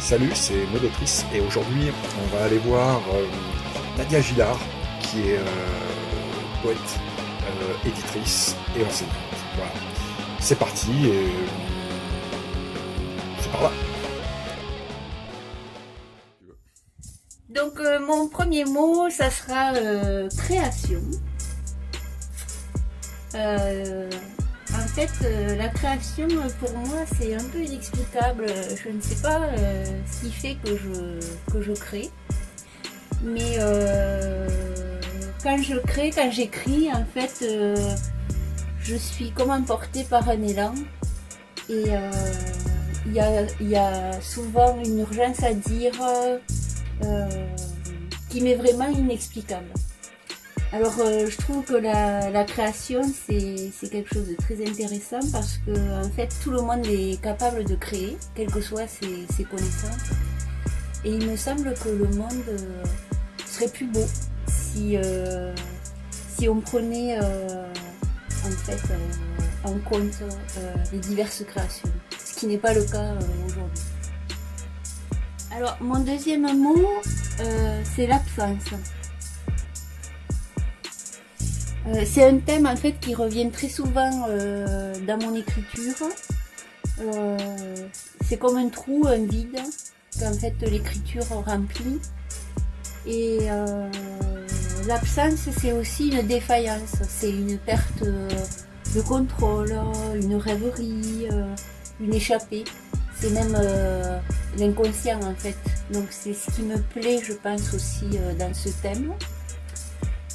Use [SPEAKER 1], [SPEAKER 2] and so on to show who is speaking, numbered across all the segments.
[SPEAKER 1] Salut, c'est Modotrice et aujourd'hui on va aller voir Nadia Gillard qui est poète, éditrice et enseignante. Voilà, c'est parti et c'est par là.
[SPEAKER 2] Donc mon premier mot, ça sera création. En fait, la création, pour moi, c'est un peu inexplicable. Je ne sais pas ce qui fait que je crée. Mais quand je crée, quand j'écris, en fait, je suis comme emportée par un élan. Et il y a souvent une urgence à dire qui m'est vraiment inexplicable. Alors je trouve que la création c'est quelque chose de très intéressant parce que en fait tout le monde est capable de créer, quelles que soient ses connaissances. Et il me semble que le monde serait plus beau si on prenait en fait en compte les diverses créations, ce qui n'est pas le cas aujourd'hui. Alors mon deuxième mot c'est l'absence. C'est un thème en fait qui revient très souvent dans mon écriture. C'est comme un trou, un vide qu'en fait l'écriture remplit. Et l'absence c'est aussi une défaillance, c'est une perte de contrôle, une rêverie, une échappée. C'est même l'inconscient en fait. Donc c'est ce qui me plaît je pense aussi dans ce thème.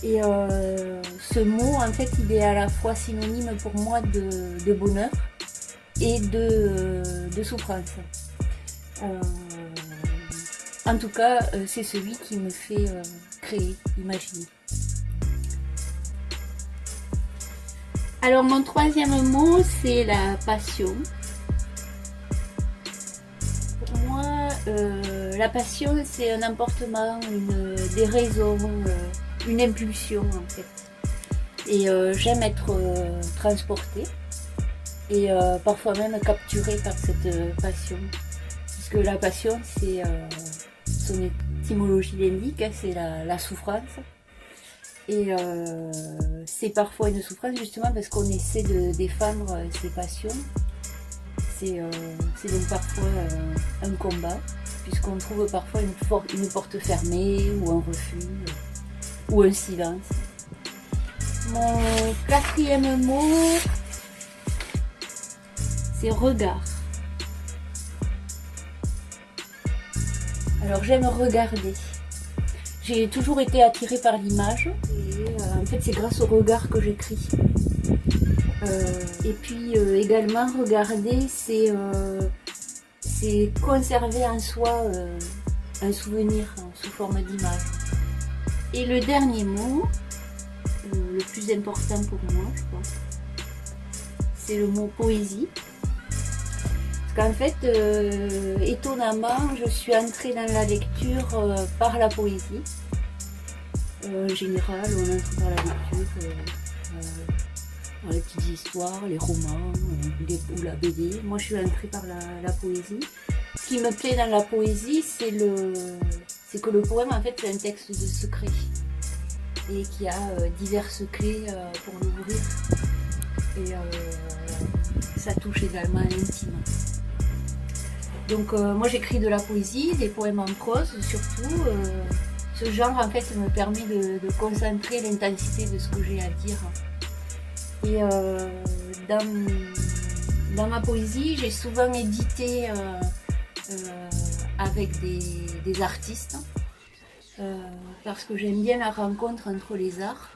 [SPEAKER 2] Et ce mot, en fait, il est à la fois synonyme pour moi de bonheur et de souffrance. En tout cas, c'est celui qui me fait créer, imaginer. Alors, mon troisième mot, c'est la passion. Pour moi, la passion, c'est un emportement, des raisons, une impulsion en fait. Et j'aime être transportée et parfois même capturée par cette passion. Puisque la passion, c'est son étymologie l'indique, c'est la souffrance. Et c'est parfois une souffrance justement parce qu'on essaie de défendre ses passions. C'est donc parfois un combat, puisqu'on trouve parfois une porte fermée ou un refus. Ou un silence. Mon quatrième mot, c'est regard. Alors j'aime regarder. J'ai toujours été attirée par l'image et en fait c'est grâce au regard que j'écris. Et puis également regarder, c'est conserver en soi un souvenir sous forme d'image. Et le dernier mot, le plus important pour moi, je pense, c'est le mot poésie. Parce qu'en fait, étonnamment, je suis entrée dans la lecture par la poésie. En général, on entre par la lecture, par les petites histoires, les romans ou la BD. Moi, je suis entrée par la poésie. Ce qui me plaît dans la poésie, c'est que le poème, en fait, c'est un texte de secret et qui a diverses clés pour l'ouvrir. Et ça touche également à l'intime. Donc moi, j'écris de la poésie, des poèmes en prose surtout. Ce genre, en fait, me permet de concentrer l'intensité de ce que j'ai à dire. Et dans ma poésie, j'ai souvent édité avec des artistes parce que j'aime bien la rencontre entre les arts.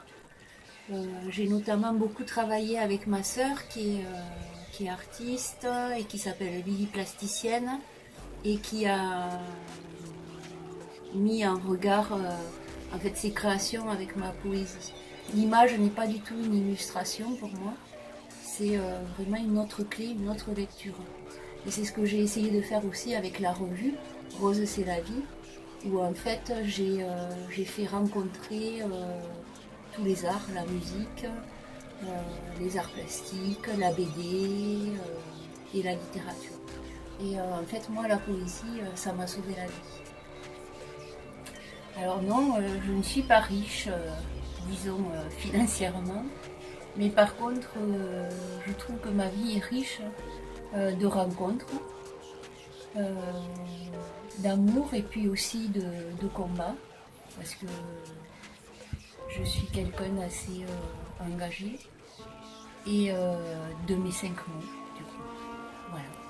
[SPEAKER 2] J'ai notamment beaucoup travaillé avec ma sœur qui est artiste et qui s'appelle Lily Plasticienne et qui a mis en regard en fait ses créations avec ma poésie. L'image n'est pas du tout une illustration pour moi, c'est vraiment une autre clé, une autre lecture. Et c'est ce que j'ai essayé de faire aussi avec la revue Rose c'est la vie, où en fait j'ai fait rencontrer tous les arts, la musique, les arts plastiques, la BD et la littérature. Et en fait, moi, la poésie, ça m'a sauvé la vie. Alors non, je ne suis pas riche, disons financièrement, mais par contre, je trouve que ma vie est riche de rencontres, euh, d'amour et puis aussi de combat, parce que je suis quelqu'un d'assez engagé, et de mes 5 mots, du coup. Voilà.